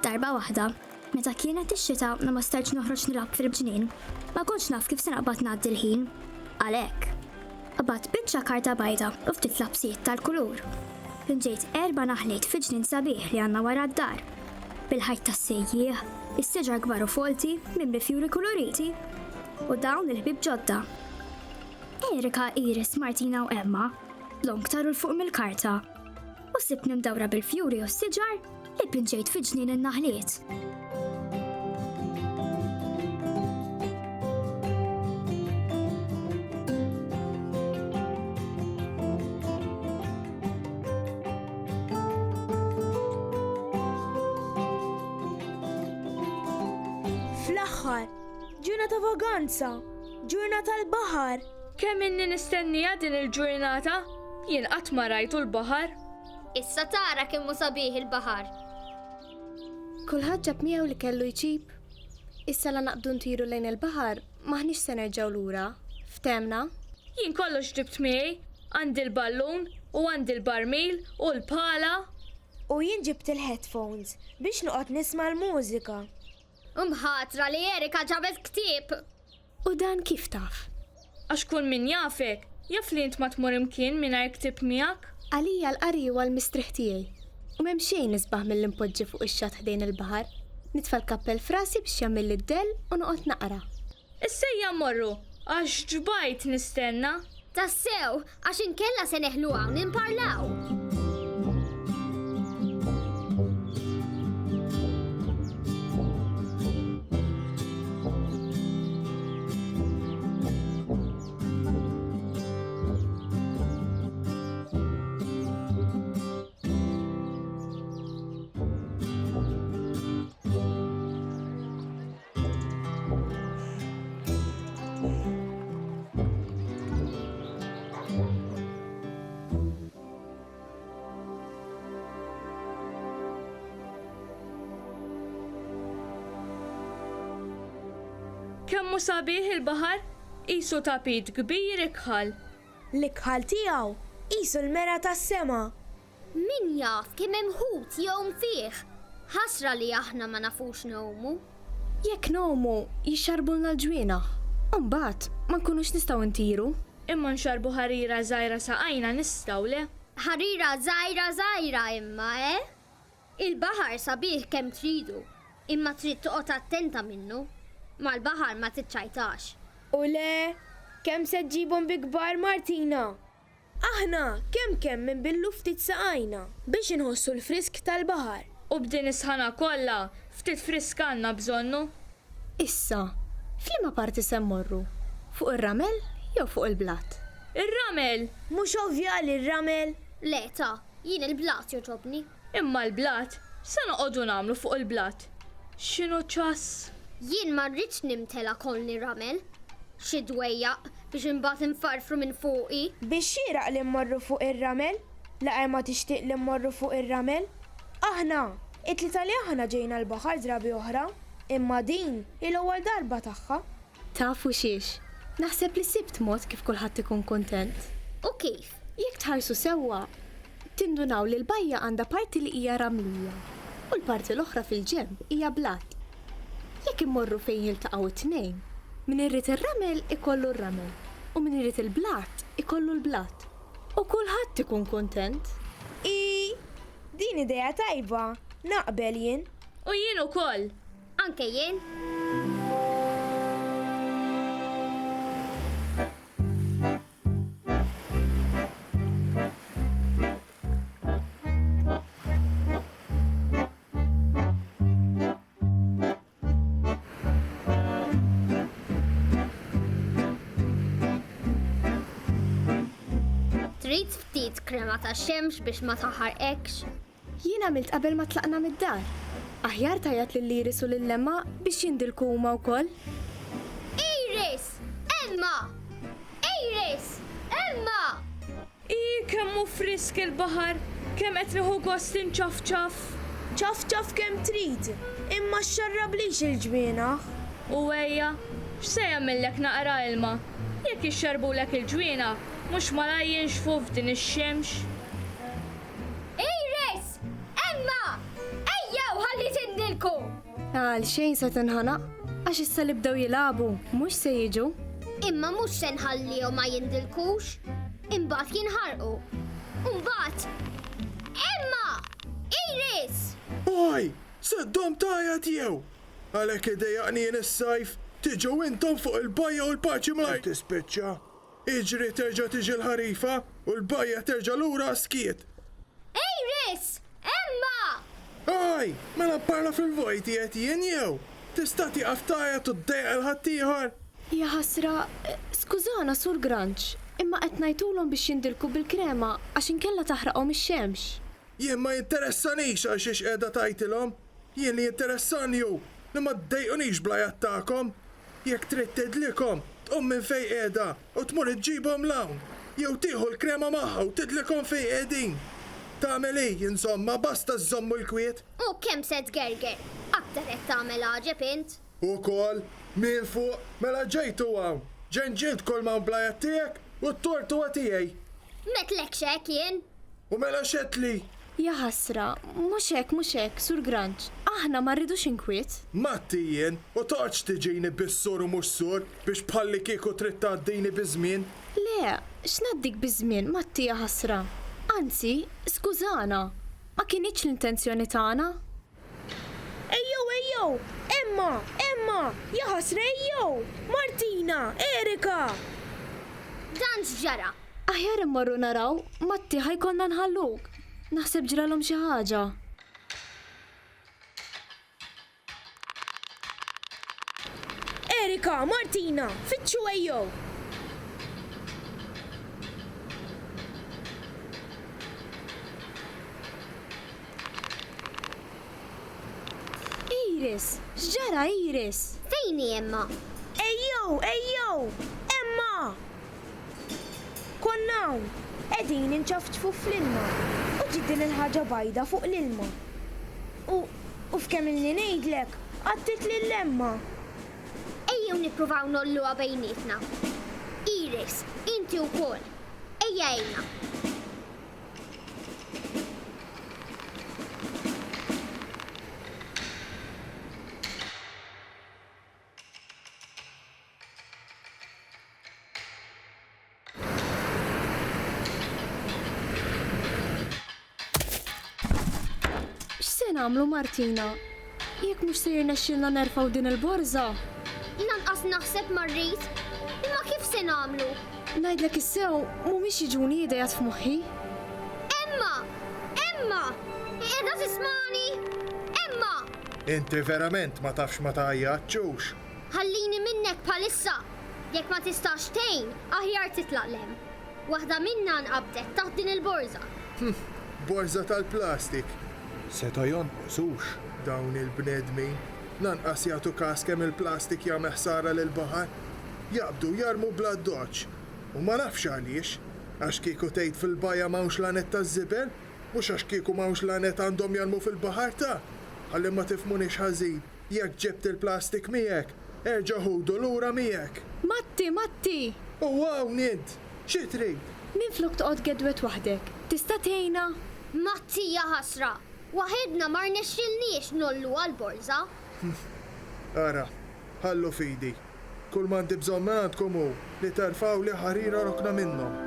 Darba waħda, meta kienet ix-xita ma stajtx noħroġ nilab fil-bġnien, ma kontx naf kif se naqbad ngħaddi l-ħin. Għalhekk, qabad biċċa karta bayda u ftit labsijiet tal-kulur. Pinġejt 4 naħliet fi ġnien sabiħ li għandna wara d-dar. Bil-ħajt tas-sejjieħ, is-siġar kbar u folti mimli fjuri koloriti u dawn il-ħbib ġodda. Erika, Iris, Martina u Emma l-om ktaru l-fuq mill-karta u sibni mdawra bil-fjuri u s-siġar li pinġejt fi ġnien in-naħliet. Fl-aħħar, ġurnata vaganza, ġurnata l-baħar. Kemm inni nistennija din il-ġurnata? Jien qatt ma rajtu l-baħar. Issa tara kemm hu sabiħ il-baħar. Kulħadd ġab miegħu li kellu jġib. Issa la naqbdu ntiru lejn il-baħar, maħniex se nerġgħu lura. Ftemna? Jien kollox ġibt miegħi, għandi l-ballun u għandi l-barmil u l-pala. U jien ġibt il-headphones biex noqgħod nisma' l-mużika. Mħatra li Erika ġabet ktieb. U dan kif taf? Għax kun min jafek, jaf li int ma tmur imkien mingħajr ktib miegħek? Għalija l-qari huwa l-mistriħ tiegħi. U m'hemm xejn nisbaħ mill-impoġġi fuq ix-xatt ħdejn il-baħar. Nitfa' l-kappell f'rasi biex jagħmel id-del u noqgħod naqra. Issejja mmorru, għax ġbajt nistenna. Tassew, għax inkella se neħluha u nimparlaw. Kemmu sabiħ il-baħar, qisu tapit kbir ikħal. L-ikħal tiegħu qisu l-mera tas-sema. Min jaf kemm hemm ħut jgħum fih. Ħasra li aħna ma nafux nowmu. Jekk nomu jixxarbulna l-ġwiena. U mbagħad ma nkunux nistgħu ntiru. Imma nxarbu ħarira żgħira saqajna nistgħu le. Ħarira żgħira imma, Il-baħar sabiħ kemm tridu, imma trid toqgħod attenta minnu. Mal-baħar ma tiċċajtax. U le, kemm se ġibhom bi kbar Martina? Aħna kemm minn billu ftit saqajna biex inħossu l-frisk tal-baħar. U b'din isħana kollha, ftit frisk għandna bżonnu. Issa, f'liema parti se mmorru? Fuq ir-ramel jew fuq il-blat? Ir-ramel! Mhux ovvja li r-ramel. Le ta, jien il-blat joġobni. Imma l-blat, se noqogħdu nagħmlu fuq il-blat. X'inhu ċass? Jien ma rridx nimtela kolni ramel. Xi dwejjaq biex imbagħad infarfru minn fuqi. Biex xieraq li mmorru fuq ir-ramel? Laqgħa ma tixtieq li mmorru fuq ir-ramel? Aħna, it-tlieta li aħna ġejna l-baħar drabi oħra, imma din il-ewwel darba tagħha. Tafu xiex, naħseb li sibt mod kif kulħadd ikun kuntent. U kif? Jekk tħarsu sewwa, tindunaw li l-bajja għandha parti li hija ramlija u l-parti l-oħra fil-ġenb hija blat. Jekk immorru fejn jiltaqgħu it-tnejn, min irrid ir-ramel ikollu r-ramel u min irrid il-blat ikollu l-blat. U kulħadd ikun kuntent. Din idea tajba, naqbel jien. U jien ukoll. Anke jien. Trid ftit krema ta' xemx biex ma taħarqekx. Jien għamilt qabel ma tlaqna mid-dar. Aħjar tajat lill-Iris u lill-Emma biex jindilku huma wkoll. Iris! Emma! Iris! Emma! Kemm hu frisk il-baħar, kemm qed nieħu gost inċaf-ċaf. ċaf kemm trid, imma xxarrablix il-ġwiena. U ejja, x'se jagħmellek naqra ilma? Jekk ixxarbulek il-ġwiena, mhux malaj jinxfu f'din ix-xemx. Iris! Emma! Ejjew ħalli tindilkom! Ekku! Għal xejn se tinħanaq, għax issa li bdew jilabu, mhux se jiġu. Imma mhux se nħallihom ma jindilkux. Imbagħad jinħarqu. Imbagħad. Emma! Iris! Oj, seddom tajat jew! Għalek id-dejaqni is-sajf, tiġu intom fuq il-bajja u l-paċi mlaj tispiċċa. Iġri terġa' tiġi l-ħarifa u l-bajja terġa' lura skiet. Iris! Emma! Oj, mela parla fil-vojti qed jien jew! Tista' tieqaf tajat u d-dejqa l-ħaddieħor? Ja ħasra, skużana sur Granċ, imma qed ngħidulhom biex jindilku bil-krema għax inkella taħraqhom ix-xemx. Jien ma jinteressanix għax ix qiegħda tajtilhom. Jien li jinteressan ju li ma ddejqunix bla jattakom. Jekk trid tidlikom, tqum minn fejn qiegħda u tmur iġġibhom lawn. Jew tieħu l-krema magħha u tidlikom fejn qegħdin. Tagħmel insomma, basta żommu l-kwiet. U kemm se tgerger? Aktar qed tagħmel ħaġeb int. Ukoll, min fuq, mela ġejtu hawn. Ġenġilt kol ma' blajat tiegħek u t-tortu tiegħi. Metlek xek jien. U mela xetli. Ja ħasra, mhux hekk, sur Granċ. Aħna ma rridux inkwiet. Matti jien, u toqgħodx tiġini bis-sur u mhux sur biex bħalli kieku trid tgħaddini biżmien. Le, x'naddik biżmien, Matti ja ħasra. Anzi, skużana, ma kienx l-intenzjoni tagħna. Ejjew! Emma! Ja ħasra ejjew! Martina! Erika! Dan x'ġara. Aħjar immorru naraw, Matti ħajkonna nħalluk. Naħseb ġralhom xi ħaġa. Erika! Martina! Fitxu ejjew! Iris, x'ġara Iris? Fejni Emma? Ejjew! Emma! Konnaw! Qegħdin inċaftfu fl-ilma u ġiddin il-ħaġa bajda fuq l-ilma. U f'kemm illi ngħidlek, għaddit lill-Emma. Ejjew nippruvaw nolluha bejnietna. Iris, inti wkoll. Ejja ejna. X'se nagħmlu Martina? Jekk mhux se jirnexxilna nerfgħu din il-borża. Lanqas naħseb marrit. Imma kif se nagħmlu? Ngħidlek issew mhumiex jiġuni idejat f'moħħi. Emma! Qiegħda tismani? Emma! Inti verament ma tafx ma tajjaċċux. Ħallini minnek bħalissa. Jekk ma tistax tgħin, aħjar titlaq lem. Waħda minna nqabdet taħt din il-borża. Borza tal-plastik. Seta jonqosux dawn il-bnedmin. Lanqas jagħtu każ kemm il-plastik jagħmel ħsara lill-baħar. Jaqbdu jarmu bla doċ. U ma nafx għaliex. Għax kieku tgħid fil-bajja m'hawnx lanet taż-żibel, mhux għax kieku m'hawnx lanet għandhom jarmu fil-baħar ta'. Ħalli ma tifmunix ħażin. Jekk ġibt il-plastik miegħek, erġa' ħudu lura miegħek. Matti! U wow nint, xi trid? Minflok toqgħod gedwet waħdek. Tista' tgħinna? Matti ja ħasra. Waħedna ma rnexxilniex nollu għal-borża. Ara, ħallu fidi. Kull ma għandi bżonn għandkom hu li terfaw li ħarira rokna minnhom.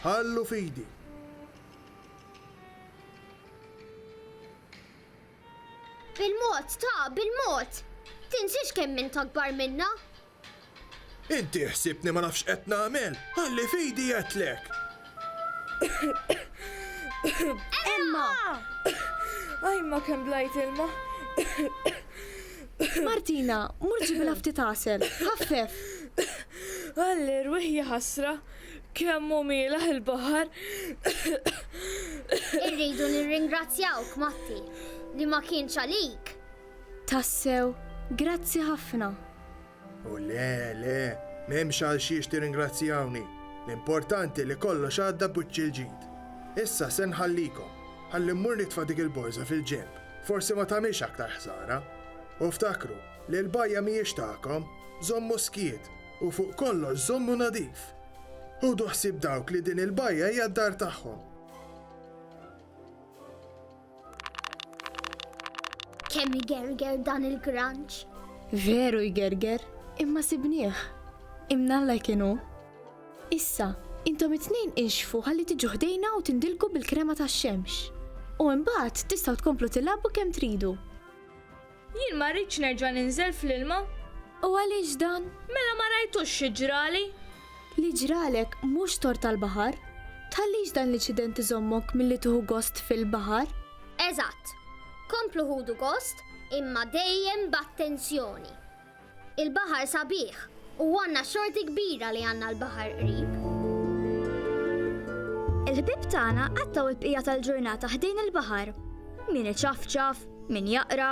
Ħallu fidi. Bil-mod. Tinsiex kemm int akbar minna? Inti ħsibni ma nafx qed nagħmel. Ħalli fidi għetlek. Emma! Ajma kemm blajt ilma. Martina, murġi bil-afti tasel. Ħaffef. Għall-irwih ħasra, kemmu mielaħ il-bahar. Irridu nirringrazzjawk, Matti, li ma kienx għalik. Tassew, grazzi ħafna. U le, m'hemmx għal xiex tirringrazzjawni. L-importanti li kollox għadda buċċi l-ġid. Issa se nħallikom, ħalli mmur nitfa' dik il-borza fil-ġemp. Forsi ma tagħmilx aktar ħsara. U ftakru li l-bajja mhijiex tagħkom, żommu skiet u fuq kollox żommu nadif. Ħudu ħsieb dawk li din il-bajja hija d-dar tagħhom. Kemm igerger dan il-granċ? Veru jgerger, imma sibnieh. Imnalla kienu. Issa, intom it-tnejn inxfu ħalli tiġu ħdejna u tindilku bil-krema tax-xemx. U imbagħad tistgħu tkomplu tilabbu kemm tridu. Jien ma rridx nerġa' ninżel fl-ilma. U għaliex dan? Mela ma rajtux xi ġrali. Li ġralek mhux tor tal-baħar? Tħallix dan l-inċident iżommok milli tuħu gost fil-baħar? Eżatt. Komplu ħudu gost, imma dejjem b'attenzjoni. Il-baħar sabiħ u għanna xorti kbira li għanna l-baħar qrib. Il-ħbib tagħna għattaw il-bqija tal-ġurnata ħdejn il-baħar. Min iċafċaf, min jaqra,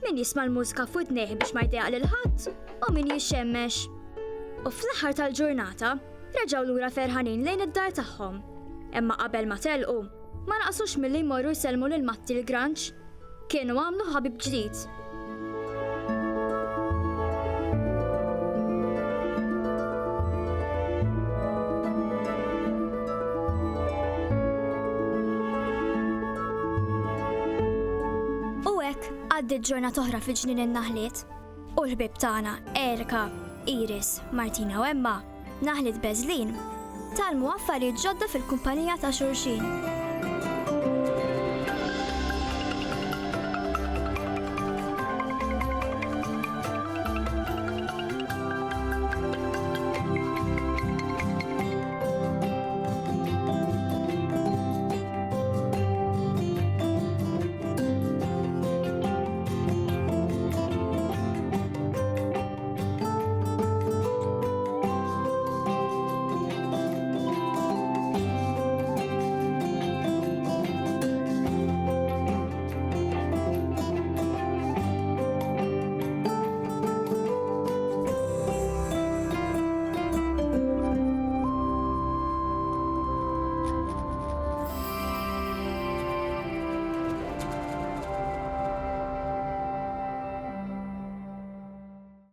min jisma' l-mużika f'udnejh biex ma jdejaq lil ħadd u min jixxemmex. U fl-aħħar tal-ġurnata reġgħu lura ferħanin lejn id-dar tagħhom. Imma qabel ma telqu, ma naqsux milli jmorru jsellmu lil Matti l-Granċ. Kienu għamlu ħabib ġdid. U hekk għaddiet ġurnata oħra fil-ġnien in-naħliet. U l-ħbib tagħna Erika, Iris, Martina u Emma, naħliet beżlin, talmu affarijiet ġodda fil-kumpanija ta' xulxin.